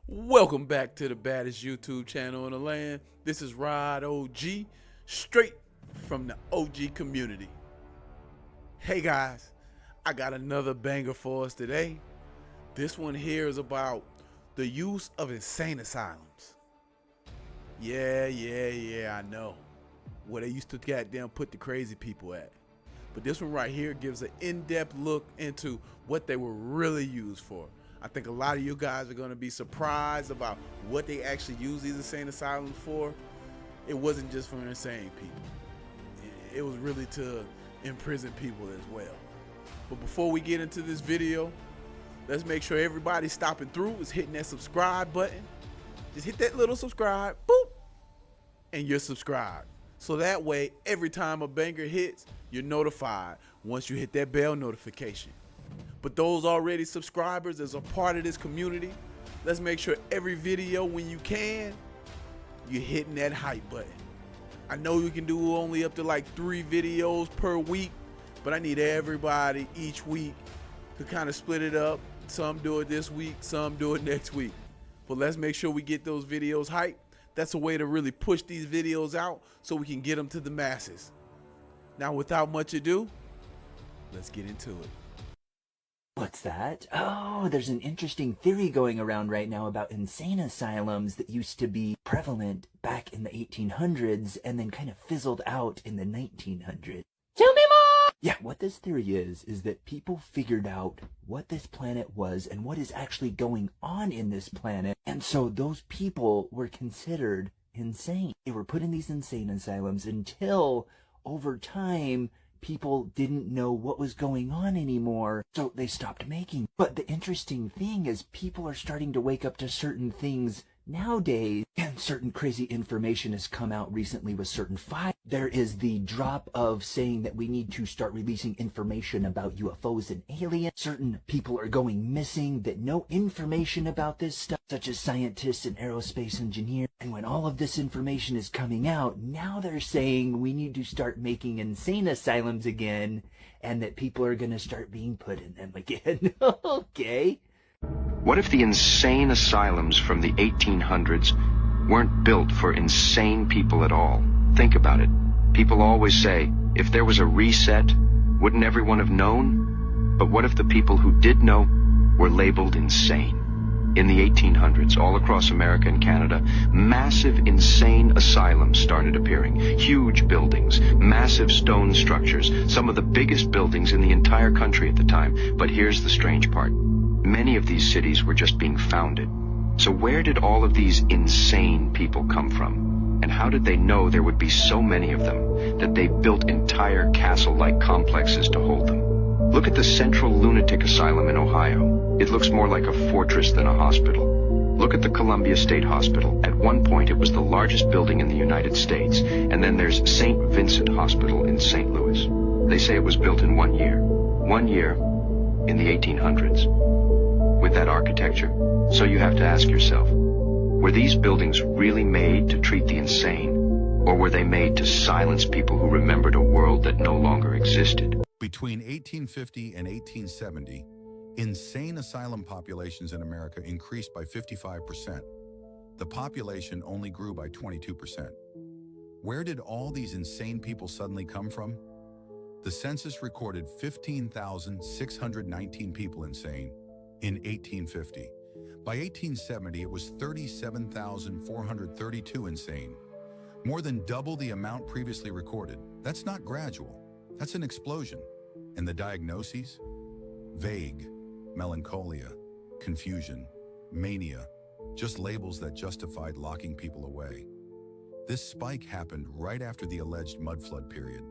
Welcome back to the baddest YouTube channel in the land. This is Rod OG, straight from the OG community. Hey guys, I got another banger for us today. This one here is about the use of insane asylums. Yeah, I know. Where they used to goddamn put the crazy people at. But this one right here gives an in-depth look into what they were really used for. I think a lot of you guys are going to be surprised about what they actually use these insane asylums for. It wasn't just for insane people. It was really to imprison people as well. But before we get into this video, let's make sure everybody stopping through is hitting that subscribe button. Just hit that little subscribe, boop, and you're subscribed. So that way, every time a banger hits, you're notified once you hit that bell notification. But those already subscribers as a part of this community, let's make sure every video when you can, you're hitting that hype button. I know you can do only up to like 3 videos per week, but I need everybody each week to kind of split it up. Some do it this week, some do it next week. But let's make sure we get those videos hyped. That's a way to really push these videos out so we can get them to the masses. Now, without much ado, let's get into it. What's that? Oh, there's an interesting theory going around right now about insane asylums that used to be prevalent back in the 1800s and then kind of fizzled out in the 1900s. Tell me more! Yeah, what this theory is that people figured out what this planet was and what is actually going on in this planet. And so those people were considered insane. They were put in these insane asylums until over time people didn't know what was going on anymore, so they stopped making. But the interesting thing is people are starting to wake up to certain things nowadays, and certain crazy information has come out recently with certain files. There is the drop of saying that we need to start releasing information about UFOs and aliens. Certain people are going missing that know information about this stuff, such as scientists and aerospace engineers. And when all of this information is coming out, now they're saying we need to start making insane asylums again, and that people are going to start being put in them again. Okay. What if the insane asylums from the 1800s weren't built for insane people at all? Think about it. People always say, if there was a reset, wouldn't everyone have known? But what if the people who did know were labeled insane? In the 1800s, all across America and Canada, massive insane asylums started appearing. Huge buildings, massive stone structures, some of the biggest buildings in the entire country at the time. But here's the strange part. Many of these cities were just being founded. So where did all of these insane people come from? And how did they know there would be so many of them that they built entire castle-like complexes to hold them? Look at the Central Lunatic Asylum in Ohio. It looks more like a fortress than a hospital. Look at the Columbia State Hospital. At one point, it was the largest building in the United States. And then there's St. Vincent Hospital in St. Louis. They say it was built in 1 year. 1 year in the 1800s. With that architecture. So you have to ask yourself, were these buildings really made to treat the insane? Or were they made to silence people who remembered a world that no longer existed? Between 1850 and 1870, insane asylum populations in America increased by 55%. The population only grew by 22%. Where did all these insane people suddenly come from? The census recorded 15,619 people insane in 1850. By 1870, it was 37,432 insane, more than double the amount previously recorded. That's not gradual, that's an explosion. And the diagnoses? Vague, melancholia, confusion, mania, just labels that justified locking people away. This spike happened right after the alleged mudflood period,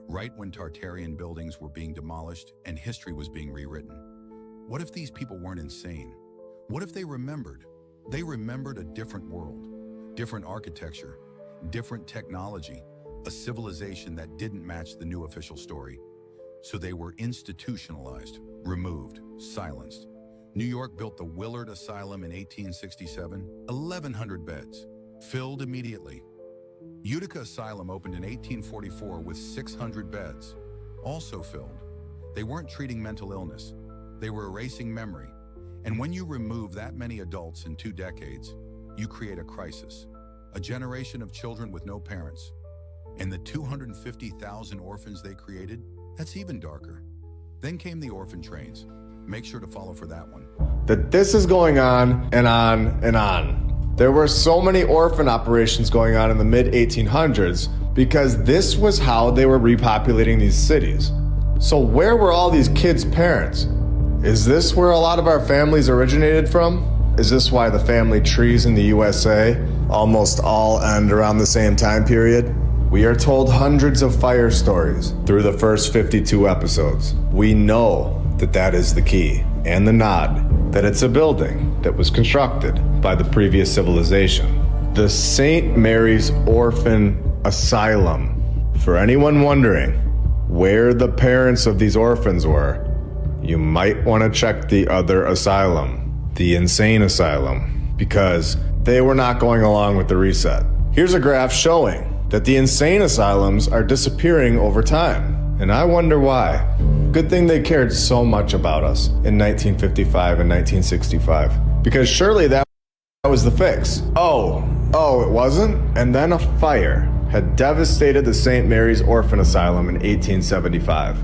right when Tartarian buildings were being demolished and history was being rewritten. What if these people weren't insane? What if they remembered? They remembered a different world, different architecture, different technology, a civilization that didn't match the new official story. So they were institutionalized, removed, silenced. New York built the Willard Asylum in 1867, 1,100 beds, filled immediately. Utica Asylum opened in 1844 with 600 beds, also filled. They weren't treating mental illness. They were erasing memory. And when you remove that many adults in 2 decades, you create a crisis, a generation of children with no parents. And the 250,000 orphans they created, that's even darker. Then came the orphan trains. Make sure to follow for that one. That this is going on and on and on. There were so many orphan operations going on in the mid-1800s because this was how they were repopulating these cities. So where were all these kids' parents? Is this where a lot of our families originated from? Is this why the family trees in the USA almost all end around the same time period? We are told hundreds of fire stories through the first 52 episodes. We know that that is the key, and the nod, that it's a building that was constructed by the previous civilization. The St. Mary's Orphan Asylum. For anyone wondering where the parents of these orphans were, you might want to check the other asylum, the insane asylum, because they were not going along with the reset. Here's a graph showing that the insane asylums are disappearing over time, and I wonder why. Good thing they cared so much about us in 1955 and 1965, because surely that was the fix. Oh, it wasn't? And then a fire had devastated the St. Mary's Orphan Asylum in 1875.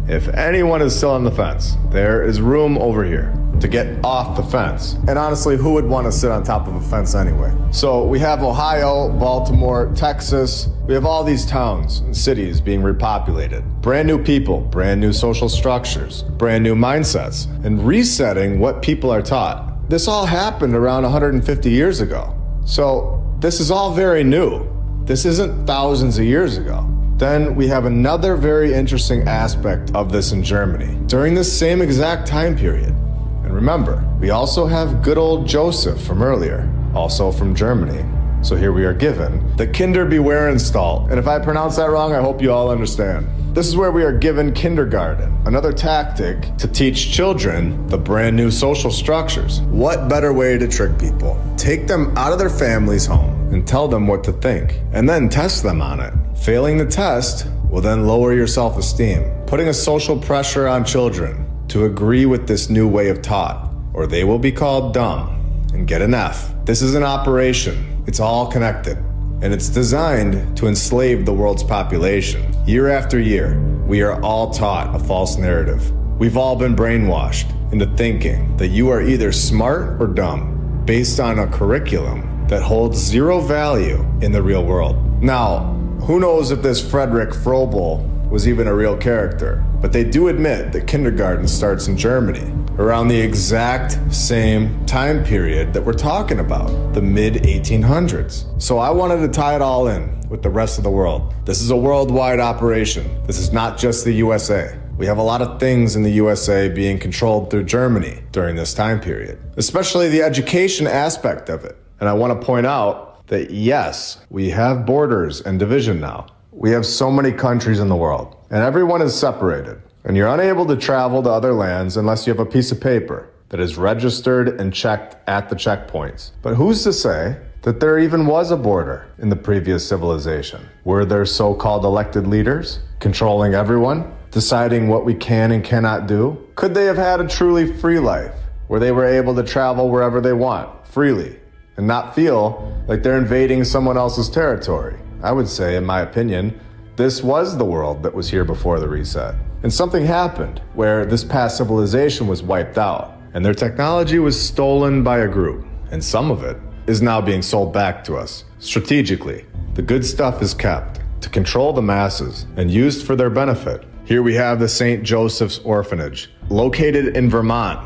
If anyone is still on the fence, there is room over here to get off the fence. And honestly, who would want to sit on top of a fence anyway? So we have Ohio, Baltimore, Texas. We have all these towns and cities being repopulated. Brand new people, brand new social structures, brand new mindsets, and resetting what people are taught. This all happened around 150 years ago. So this is all very new. This isn't thousands of years ago. Then we have another very interesting aspect of this in Germany during this same exact time period. And remember, we also have good old Joseph from earlier, also from Germany. So here we are given the Kinderbewahrenanstalt. And if I pronounce that wrong, I hope you all understand. This is where we are given kindergarten, another tactic to teach children the brand new social structures. What better way to trick people? Take them out of their family's home and tell them what to think, and then test them on it. Failing the test will then lower your self-esteem, putting a social pressure on children to agree with this new way of thought, or they will be called dumb and get an F. This is an operation. It's all connected, and it's designed to enslave the world's population. Year after year, we are all taught a false narrative. We've all been brainwashed into thinking that you are either smart or dumb, based on a curriculum that holds zero value in the real world. Now, who knows if this Frederick Froebel was even a real character, but they do admit that kindergarten starts in Germany around the exact same time period that we're talking about, the mid-1800s. So I wanted to tie it all in with the rest of the world. This is a worldwide operation. This is not just the USA. We have a lot of things in the USA being controlled through Germany during this time period, especially the education aspect of it. And I want to point out that yes, we have borders and division now. We have so many countries in the world, and everyone is separated. And you're unable to travel to other lands unless you have a piece of paper that is registered and checked at the checkpoints. But who's to say that there even was a border in the previous civilization? Were there so-called elected leaders controlling everyone, deciding what we can and cannot do? Could they have had a truly free life where they were able to travel wherever they want freely and not feel like they're invading someone else's territory? I would say, in my opinion, this was the world that was here before the reset. And something happened where this past civilization was wiped out and their technology was stolen by a group. And some of it is now being sold back to us strategically. The good stuff is kept to control the masses and used for their benefit. Here we have the St. Joseph's Orphanage, located in Vermont.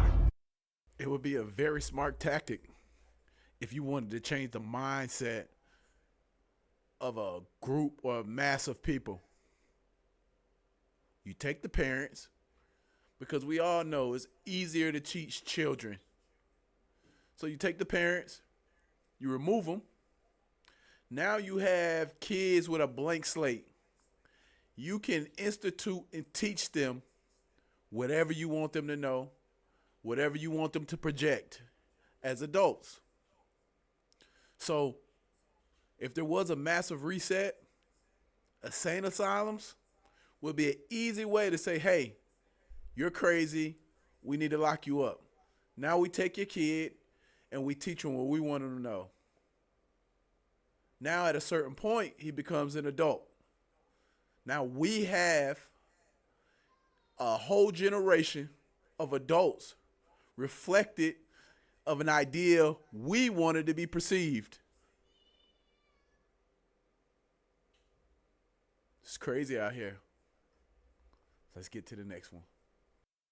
It would be a very smart tactic if you wanted to change the mindset of a group or a mass of people. You take the parents, because we all know it's easier to teach children. So you take the parents, you remove them. Now you have kids with a blank slate. You can institute and teach them whatever you want them to know, whatever you want them to project as adults. So if there was a massive reset, insane asylums would be an easy way to say, hey, you're crazy, we need to lock you up. Now we take your kid and we teach him what we want him to know. Now at a certain point, he becomes an adult. Now we have a whole generation of adults reflected of an idea we wanted to be perceived. It's crazy out here. Let's get to the next one.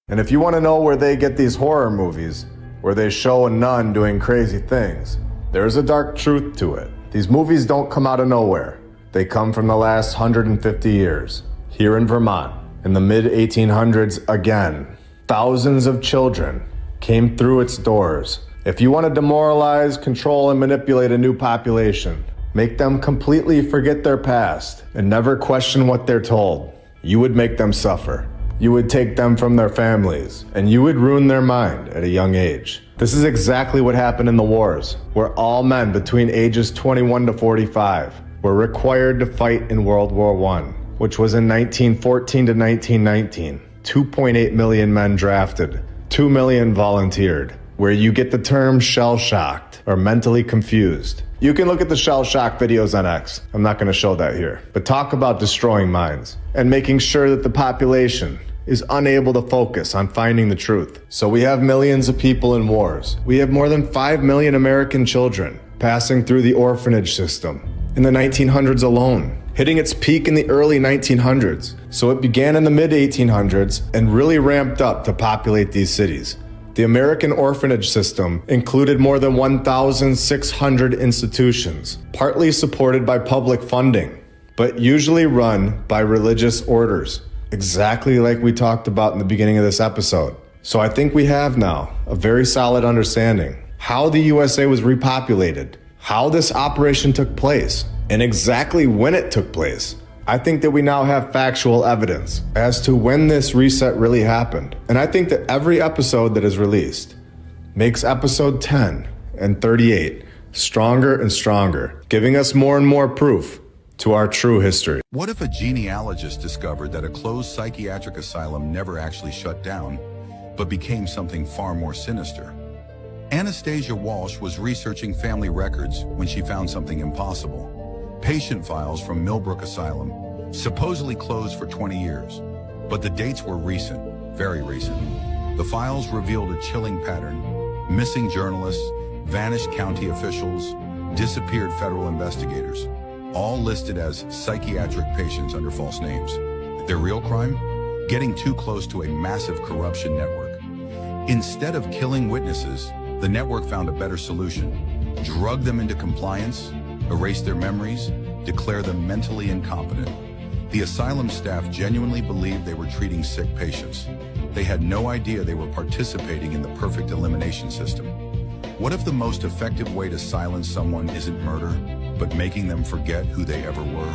And if you want to know where they get these horror movies, where they show a nun doing crazy things, there's a dark truth to it. These movies don't come out of nowhere. They come from the last 150 years. Here in Vermont, in the mid-1800s again, thousands of children came through its doors. If you want to demoralize, control, and manipulate a new population, make them completely forget their past and never question what they're told, you would make them suffer. You would take them from their families, and you would ruin their mind at a young age. This is exactly what happened in the wars, where all men between ages 21 to 45 were required to fight in World War I, which was in 1914 to 1919. 2.8 million men drafted, 2 million volunteered, where you get the term shell-shocked or mentally confused. You can look at the shell-shock videos on X. I'm not going to show that here. But talk about destroying minds and making sure that the population is unable to focus on finding the truth. So we have millions of people in wars. We have more than 5 million American children passing through the orphanage system in the 1900s alone, hitting its peak in the early 1900s. So it began in the mid-1800s and really ramped up to populate these cities. The American orphanage system included more than 1,600 institutions, partly supported by public funding, but usually run by religious orders, exactly like we talked about in the beginning of this episode. So I think we have now a very solid understanding how the USA was repopulated, how this operation took place, and exactly when it took place. I think that we now have factual evidence as to when this reset really happened. And I think that every episode that is released makes episode 10 and 38 stronger and stronger, giving us more and more proof to our true history. What if a genealogist discovered that a closed psychiatric asylum never actually shut down, but became something far more sinister? Anastasia Walsh was researching family records when she found something impossible. Patient files from Millbrook Asylum, supposedly closed for 20 years. But the dates were recent, very recent. The files revealed a chilling pattern: missing journalists, vanished county officials, disappeared federal investigators, all listed as psychiatric patients under false names. Their real crime? Getting too close to a massive corruption network. Instead of killing witnesses, the network found a better solution: drug them into compliance, erase their memories, declare them mentally incompetent. The asylum staff genuinely believed they were treating sick patients. They had no idea they were participating in the perfect elimination system. What if the most effective way to silence someone isn't murder, but making them forget who they ever were?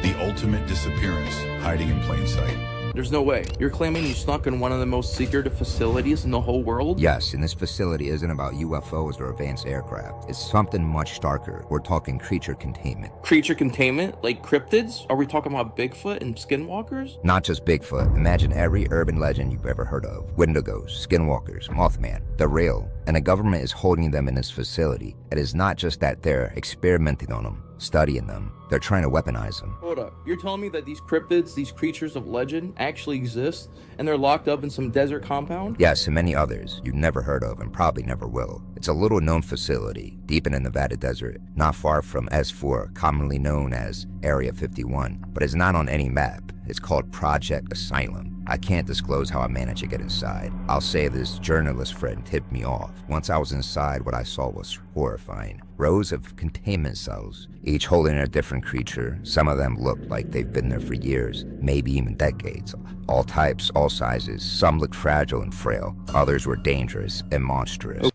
The ultimate disappearance, hiding in plain sight. There's no way. You're claiming you snuck in one of the most secretive facilities in the whole world? Yes, and this facility isn't about UFOs or advanced aircraft. It's something much darker. We're talking creature containment. Creature containment? Like cryptids? Are we talking about Bigfoot and skinwalkers? Not just Bigfoot. Imagine every urban legend you've ever heard of. Wendigos, skinwalkers, Mothman. They're real, and the government is holding them in this facility. It is not just that they're experimenting on them, studying them. They're trying to weaponize them. Hold up. You're telling me that these cryptids, these creatures of legend, actually exist, and they're locked up in some desert compound? Yes, and many others you've never heard of and probably never will. It's a little known facility deep in the Nevada desert, not far from S4, commonly known as Area 51, but it's not on any map. It's called Project Asylum. I can't disclose how I managed to get inside. I'll say this journalist friend tipped me off. Once I was inside, what I saw was horrifying. Rows of containment cells, each holding a different creature. Some of them looked like they've been there for years, maybe even decades. All types, all sizes. Some looked fragile and frail. Others were dangerous and monstrous.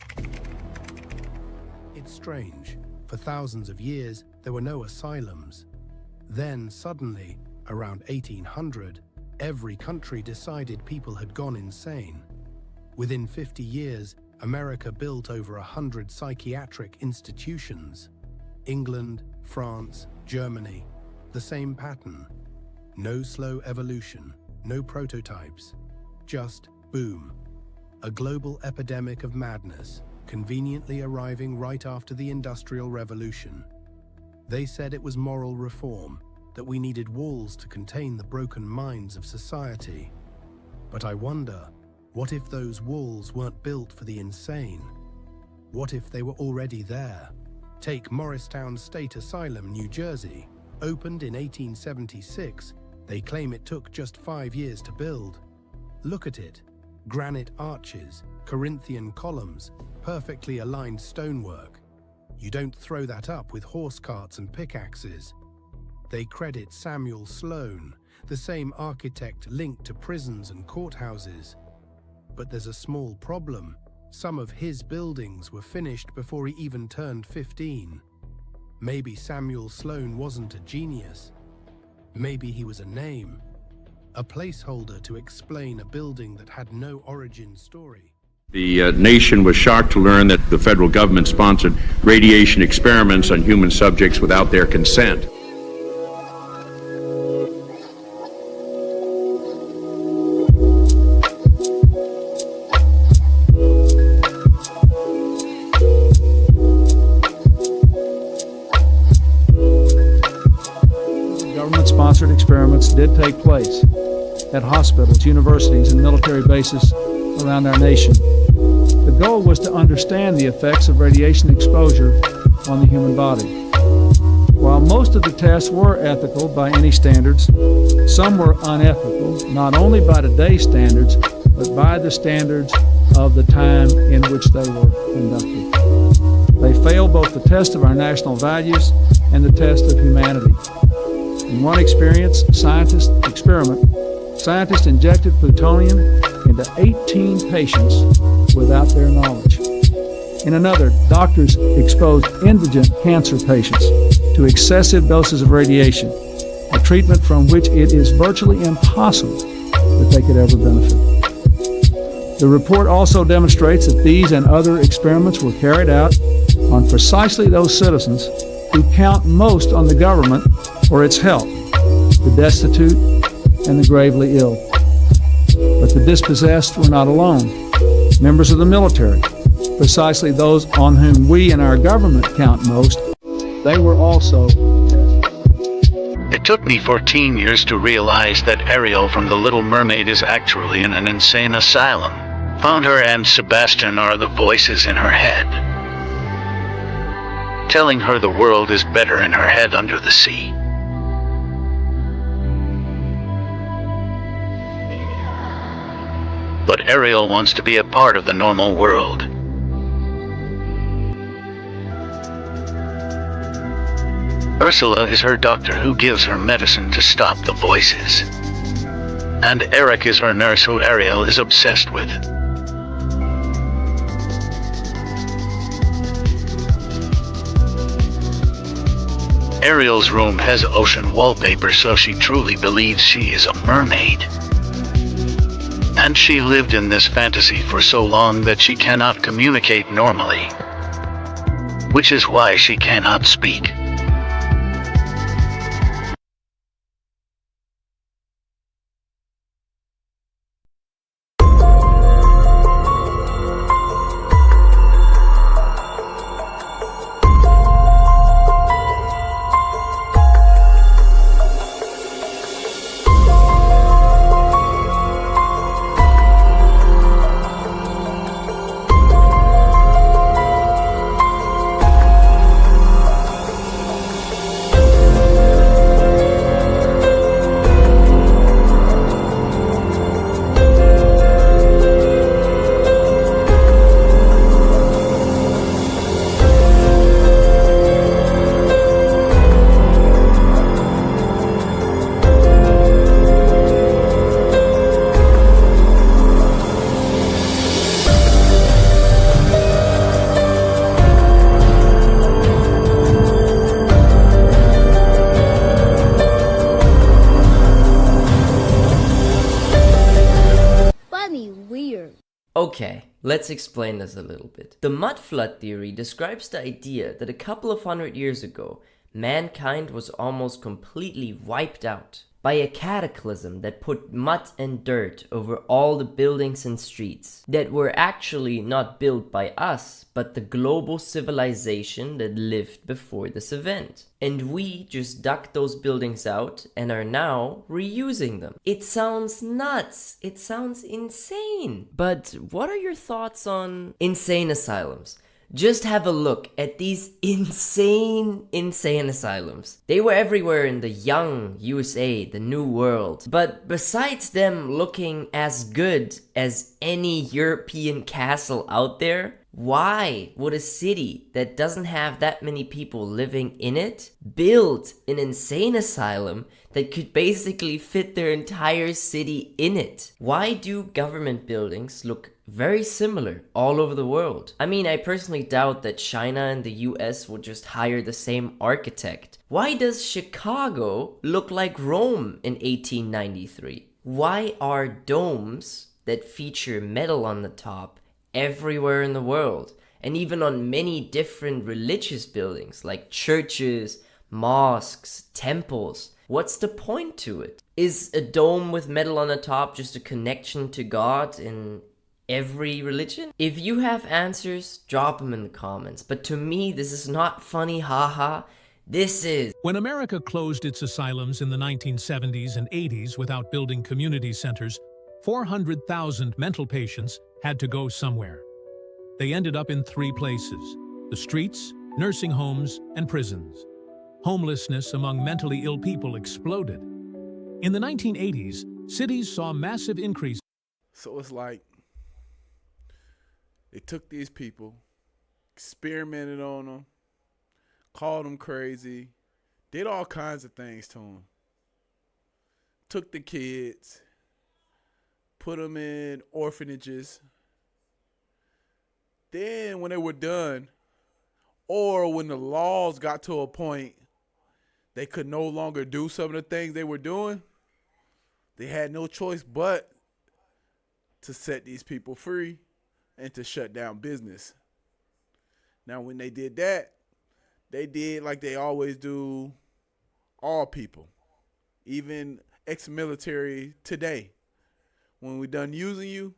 It's strange. For thousands of years, there were no asylums. Then, suddenly, around 1800, every country decided people had gone insane. Within 50 years, America built over 100 psychiatric institutions. England, France, Germany, the same pattern. No slow evolution, no prototypes, just boom. a global epidemic of madness, conveniently arriving right after the Industrial Revolution. They said it was moral reform, that we needed walls to contain the broken minds of society. But I wonder, what if those walls weren't built for the insane? What if they were already there? Take Morristown State Asylum, New Jersey. Opened in 1876, they claim it took just 5 years to build. Look at it. Granite arches, Corinthian columns, perfectly aligned stonework. You don't throw that up with horse carts and pickaxes. They credit Samuel Sloan, the same architect linked to prisons and courthouses. But there's a small problem. Some of his buildings were finished before he even turned 15. Maybe Samuel Sloan wasn't a genius. Maybe he was a name, a placeholder to explain a building that had no origin story. The nation was shocked to learn that the federal government sponsored radiation experiments on human subjects without their consent. Government-sponsored experiments did take place at hospitals, universities, and military bases around our nation. The goal was to understand the effects of radiation exposure on the human body. While most of the tests were ethical by any standards, some were unethical, not only by today's standards, but by the standards of the time in which they were conducted. They failed both the test of our national values and the test of humanity. In one scientist injected plutonium into 18 patients without their knowledge. In another, doctors exposed indigent cancer patients to excessive doses of radiation, a treatment from which it is virtually impossible that they could ever benefit. The report also demonstrates that these and other experiments were carried out on precisely those citizens who count most on the government for its help, the destitute and the gravely ill. But the dispossessed were not alone. Members of the military, precisely those on whom we and our government count most, they were also tested. It took me 14 years to realize that Ariel from The Little Mermaid is actually in an insane asylum. Founder and Sebastian are the voices in her head, telling her the world is better in her head under the sea. But Ariel wants to be a part of the normal world. Ursula is her doctor who gives her medicine to stop the voices. And Eric is her nurse who Ariel is obsessed with. Ariel's room has ocean wallpaper, so she truly believes she is a mermaid. And she lived in this fantasy for so long that she cannot communicate normally, which is why she cannot speak. Okay, let's explain this a little bit. The mud flood theory describes the idea that a couple of 100 years ago, mankind was almost completely wiped out. by a cataclysm that put mud and dirt over all the buildings and streets that were actually not built by us, but the global civilization that lived before this event. And we just dug those buildings out and are now reusing them. It sounds nuts. It sounds insane. But what are your thoughts on insane asylums? Just have a look at these insane asylums. They were everywhere in the young USA, the New World. But besides them looking as good as any European castle out there, why would a city that doesn't have that many people living in it build an insane asylum that could basically fit their entire city in it? Why do government buildings look very similar all over the world? I mean, I personally doubt that China and the US would just hire the same architect. Why does Chicago look like Rome in 1893? Why are domes that feature metal on the top everywhere in the world, and even on many different religious buildings like churches, mosques, temples? What's the point to it? Is a dome with metal on the top just a connection to God in every religion? If you have answers, drop them in the comments. But to me, this is not funny, haha. This is. When America closed its asylums in the 1970s and 80s without building community centers, 400,000 mental patients had to go somewhere. They ended up in 3 places: the streets, nursing homes, and prisons. Homelessness among mentally ill people exploded. In the 1980s, cities saw massive increase. So it's like they took these people, experimented on them, called them crazy, did all kinds of things to them. Took the kids, put them in orphanages. Then when they were done, or when the laws got to a point they could no longer do some of the things they were doing, they had no choice but to set these people free and to shut down business. Now, when they did that, they did like they always do all people, even ex-military today. When we're done using you,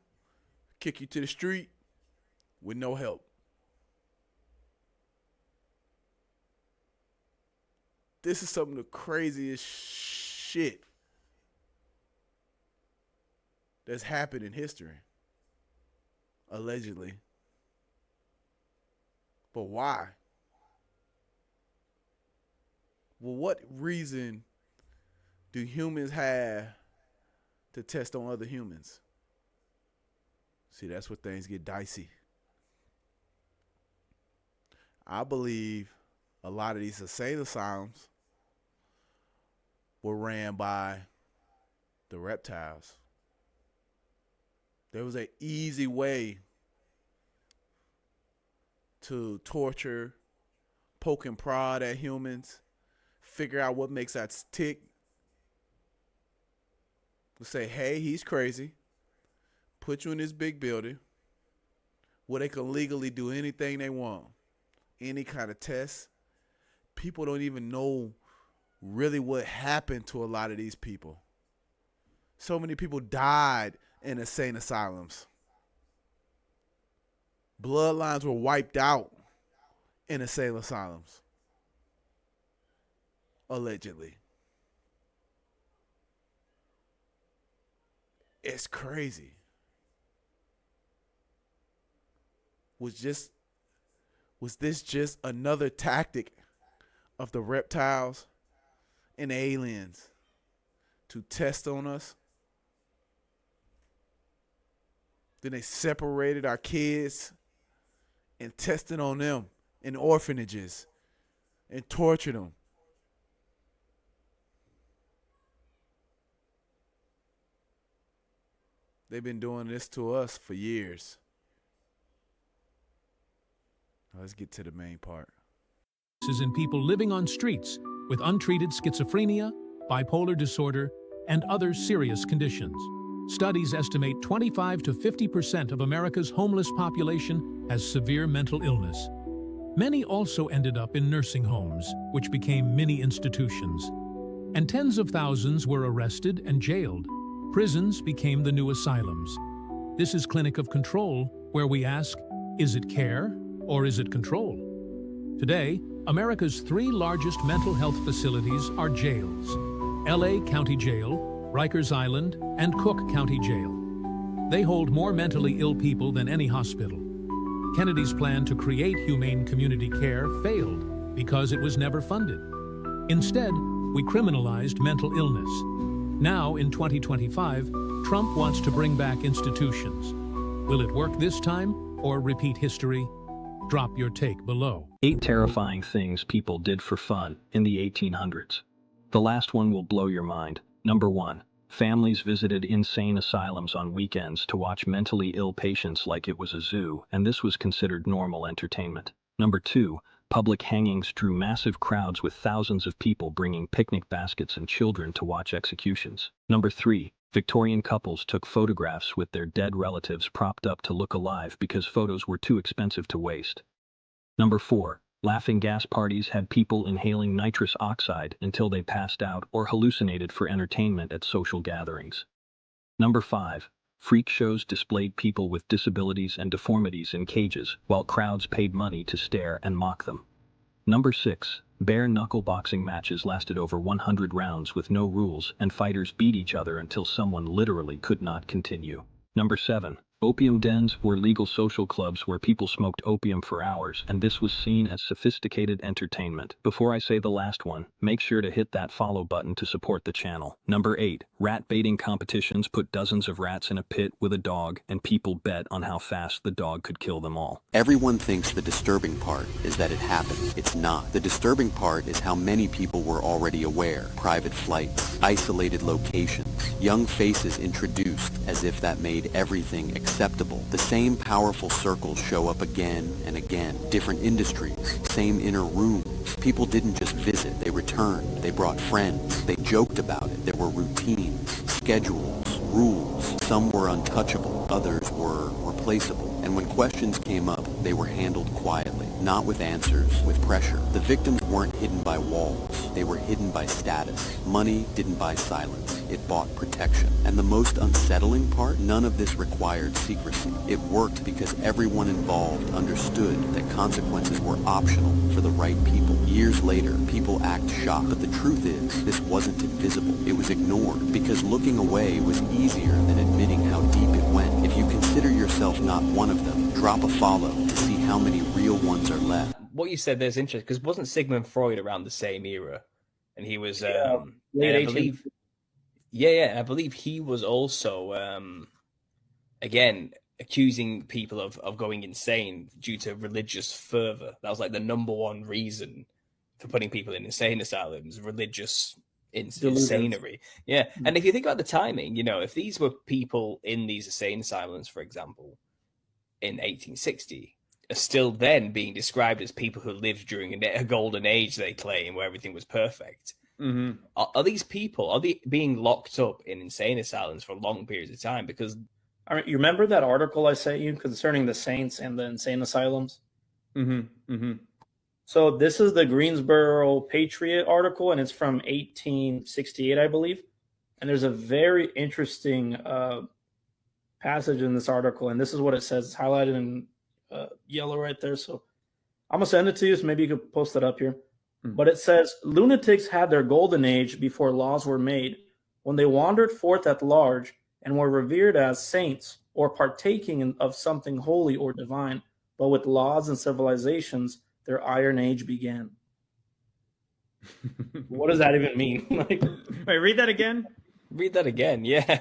kick you to the street with no help. This is some of the craziest shit that's happened in history, allegedly. But why? Well, what reason do humans have to test on other humans? See, that's where things get dicey. I believe a lot of these insane asylums were ran by the reptiles. There was an easy way to torture, poke and prod at humans, figure out what makes us tick. To say, hey, he's crazy. Put you in this big building where they can legally do anything they want. Any kind of test. People don't even know really what happened to a lot of these people. So many people died in insane asylums. Bloodlines were wiped out in insane asylums. Allegedly. It's crazy. Was this just another tactic of the reptiles and aliens to test on us? Then they separated our kids and tested on them in orphanages and tortured them. They've been doing this to us for years. Now let's get to the main part. This is in people living on streets with untreated schizophrenia, bipolar disorder, and other serious conditions. Studies estimate 25 to 50% of America's homeless population has severe mental illness. Many also ended up in nursing homes, which became mini institutions. and tens of thousands were arrested and jailed. Prisons became the new asylums. This is Clinic of Control, where we ask, is it care or is it control? Today, America's 3 largest mental health facilities are jails: LA County Jail, Rikers Island, and Cook County Jail. They hold more mentally ill people than any hospital. Kennedy's plan to create humane community care failed because it was never funded. Instead, we criminalized mental illness. Now, in 2025, Trump wants to bring back institutions. Will it work this time or repeat history? Drop your take below. 8 terrifying things people did for fun in the 1800s. The last one will blow your mind. Number 1. Families visited insane asylums on weekends to watch mentally ill patients like it was a zoo, and this was considered normal entertainment. Number 2. Public hangings drew massive crowds with thousands of people bringing picnic baskets and children to watch executions. Number 3. Victorian couples took photographs with their dead relatives propped up to look alive because photos were too expensive to waste. Number 4. Laughing gas parties had people inhaling nitrous oxide until they passed out or hallucinated for entertainment at social gatherings. Number 5. Freak shows displayed people with disabilities and deformities in cages, while crowds paid money to stare and mock them. Number 6. Bare-knuckle boxing matches lasted over 100 rounds with no rules, and fighters beat each other until someone literally could not continue. Number 7. Opium dens were legal social clubs where people smoked opium for hours, and this was seen as sophisticated entertainment. Before I say the last one, make sure to hit that follow button to support the channel. Number 8. Rat baiting competitions put dozens of rats in a pit with a dog, and people bet on how fast the dog could kill them all. Everyone thinks the disturbing part is that it happened. It's not. The disturbing part is how many people were already aware. Private flights, isolated locations, young faces introduced as if that made everything acceptable. The same powerful circles show up again and again. Different industries, same inner rooms. People didn't just visit, they returned. They brought friends. They joked about it. There were routines, schedules, rules. Some were untouchable, others were replaceable. And when questions came up, they were handled quietly, not with answers, with pressure. The victims weren't hidden by walls. They were hidden by status. Money didn't buy silence. It bought protection. And the most unsettling part, none of this required secrecy. It worked because everyone involved understood that consequences were optional for the right people. Years later, people act shocked, but the truth is, this wasn't invisible. It was ignored because looking away was easier than admitting how deep it went. If you consider yourself not one of them, drop a follow to see how many real ones are left. What you said there's interesting, because wasn't Sigmund Freud around the same era? And he was, late I believe, I believe he was also, again, accusing people of going insane due to religious fervor. That was like the number one reason for putting people in insane asylums, religious insanery. Yeah. And if you think about the timing, you know, if these were people in these insane asylums, for example, in 1860, are still then being described as people who lived during a golden age, they claim, where everything was perfect. Mm-hmm. Are these people, are they being locked up in insane asylums for long periods of time? Because you remember that article I sent you concerning the saints and the insane asylums? Mm-hmm. Mm-hmm. So this is the Greensboro Patriot article, and it's from 1868, I believe. And there's a very interesting passage in this article, and this is what it says. It's highlighted in yellow right there. So I'm going to send it to you, so maybe you could post it up here. But it says, lunatics had their golden age before laws were made, when they wandered forth at large and were revered as saints or partaking of something holy or divine. But with laws and civilizations, their iron age began. What does that even mean? Wait, read that again? Read that again, yeah.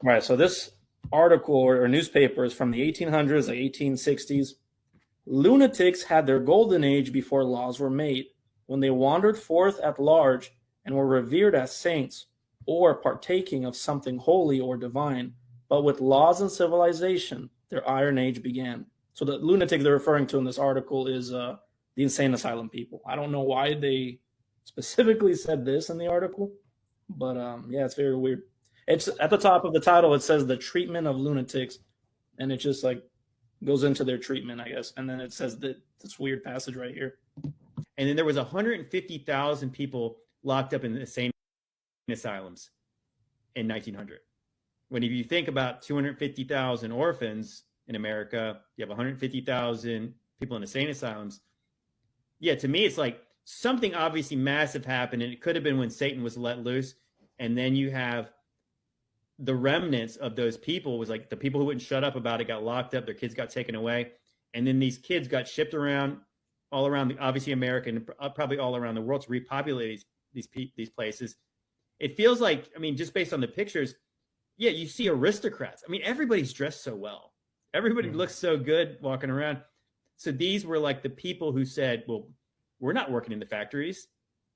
Right, so this article or newspaper is from the 1800s, the 1860s. Lunatics had their golden age before laws were made, when they wandered forth at large and were revered as saints or partaking of something holy or divine. But with laws and civilization, their iron age began. So the lunatic they're referring to in this article is the insane asylum people. I don't know why they specifically said this in the article, but yeah, it's very weird. It's at the top of the title. It says the treatment of lunatics, and it just like goes into their treatment, I guess. And then it says that this weird passage right here. And then there was 150,000 people locked up in insane asylums in 1900. When if you think about 250,000 orphans in America, you have 150,000 people in insane asylums. Yeah, to me, it's like something obviously massive happened, and it could have been when Satan was let loose. And then you have the remnants of those people, was like the people who wouldn't shut up about it got locked up, their kids got taken away. And then these kids got shipped around all around, obviously America, and probably all around the world to repopulate these places. It feels like, I mean, just based on the pictures, yeah, you see aristocrats. I mean, everybody's dressed so well. Everybody looks so good walking around. So these were like the people who said, well, we're not working in the factories.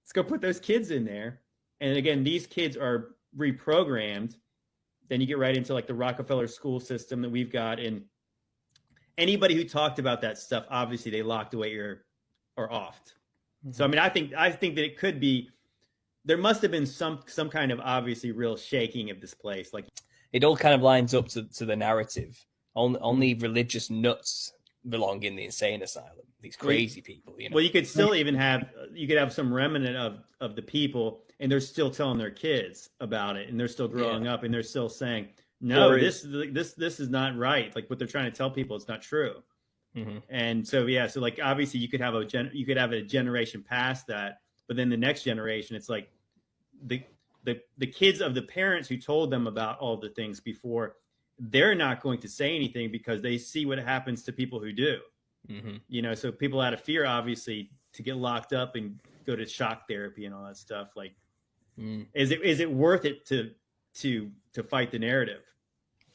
Let's go put those kids in there. And again, these kids are reprogrammed. Then you get right into like the Rockefeller school system that we've got. And anybody who talked about that stuff, obviously they locked away or offed. So, I mean, I think that it could be, there must have been some kind of obviously real shaking of this place. Like, it all kind of lines up to the narrative. Only religious nuts belong in the insane asylum. These crazy people, you know. Well, you could still even have some remnant of the people, and they're still telling their kids about it, and they're still growing up, and they're still saying, no, this is not right. Like what they're trying to tell people, it's not true. Mm-hmm. And so so like obviously you could have a generation past that, but then the next generation, it's like the kids of the parents who told them about all the things before, they're not going to say anything because they see what happens to people who do. Mm-hmm. You know, so people out of fear, obviously, to get locked up and go to shock therapy and all that stuff. Like, is it worth it to fight the narrative?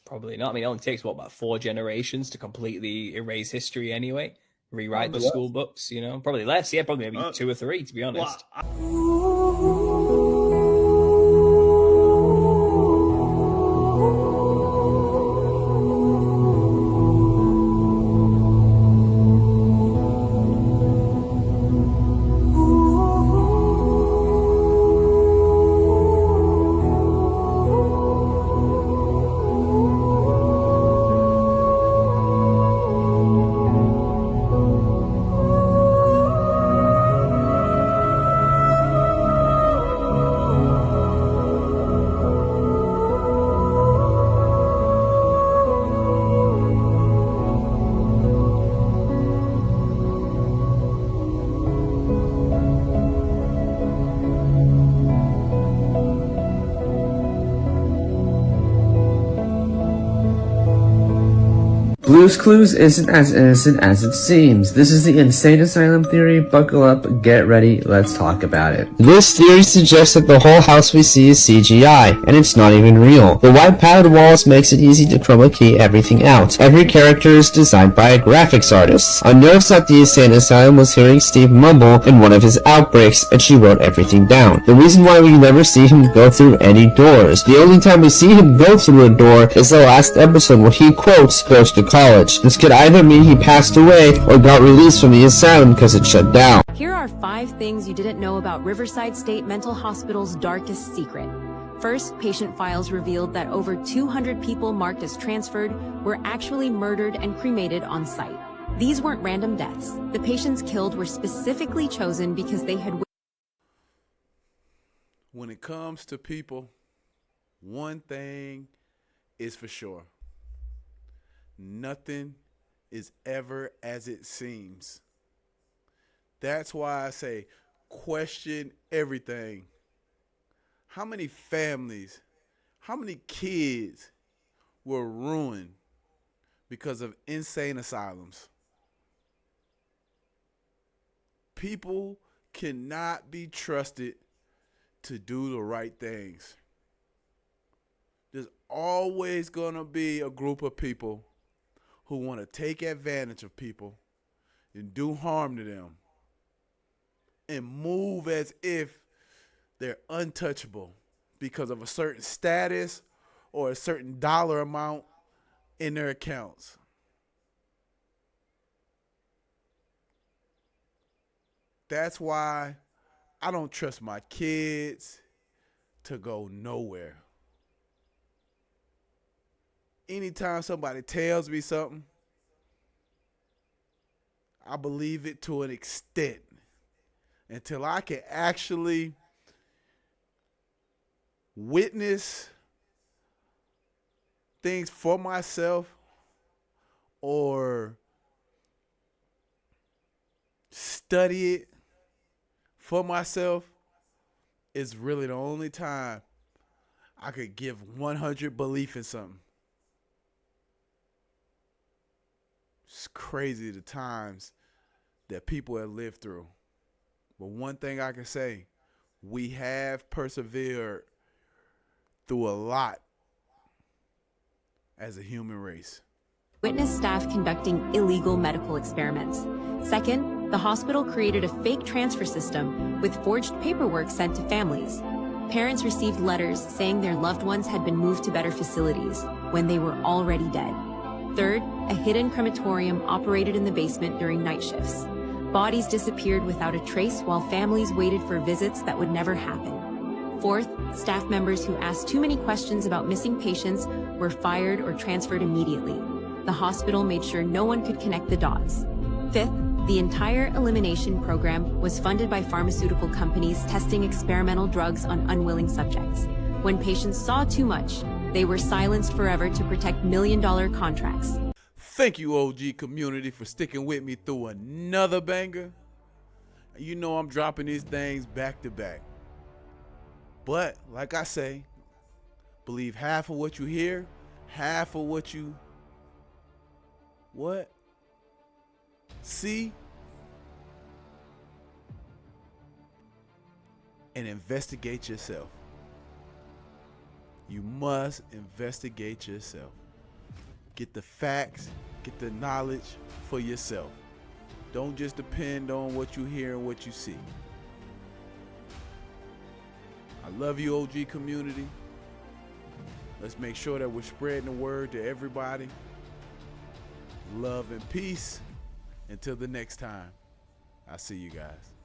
Probably not. I mean, it only takes about 4 generations to completely erase history anyway. Rewrite the school books, you know, probably less. Yeah, probably maybe 2 or 3, to be honest. Blue's Clues isn't as innocent as it seems. This is the insane asylum theory. Buckle up, get ready, let's talk about it. This theory suggests that the whole house we see is CGI, and it's not even real. The white padded walls makes it easy to chroma key everything out. Every character is designed by a graphics artist. A nurse at the insane asylum was hearing Steve mumble in one of his outbreaks, and she wrote everything down. The reason why we never see him go through any doors. The only time we see him go through a door is the last episode where he quotes goes to college. This could either mean he passed away or got released from the asylum because it shut down. Here are 5 things you didn't know about Riverside State Mental Hospital's darkest secret. First, patient files revealed that over 200 people marked as transferred were actually murdered and cremated on site. These weren't random deaths. The patients killed were specifically chosen because they had... When it comes to people, one thing is for sure. Nothing is ever as it seems. That's why I say question everything. How many families, how many kids were ruined because of insane asylums? People cannot be trusted to do the right things. There's always going to be a group of people who want to take advantage of people and do harm to them and move as if they're untouchable because of a certain status or a certain dollar amount in their accounts. That's why I don't trust my kids to go nowhere. Anytime somebody tells me something, I believe it to an extent until I can actually witness things for myself or study it for myself is really the only time I could give 100 belief in something. It's crazy the times that people have lived through. But one thing I can say, we have persevered through a lot as a human race. Witness staff conducting illegal medical experiments. Second, the hospital created a fake transfer system with forged paperwork sent to families. Parents received letters saying their loved ones had been moved to better facilities when they were already dead. Third, a hidden crematorium operated in the basement during night shifts. Bodies disappeared without a trace while families waited for visits that would never happen. Fourth, staff members who asked too many questions about missing patients were fired or transferred immediately. The hospital made sure no one could connect the dots. Fifth, the entire elimination program was funded by pharmaceutical companies testing experimental drugs on unwilling subjects. When patients saw too much, they were silenced forever to protect million-dollar contracts. Thank you, OG community, for sticking with me through another banger. You know I'm dropping these things back to back. But, like I say, believe half of what you hear, half of what you see, and investigate yourself. You must investigate yourself. Get the facts, get the knowledge for yourself. Don't just depend on what you hear and what you see. I love you, OG community. Let's make sure that we're spreading the word to everybody. Love and peace. Until the next time, I'll see you guys.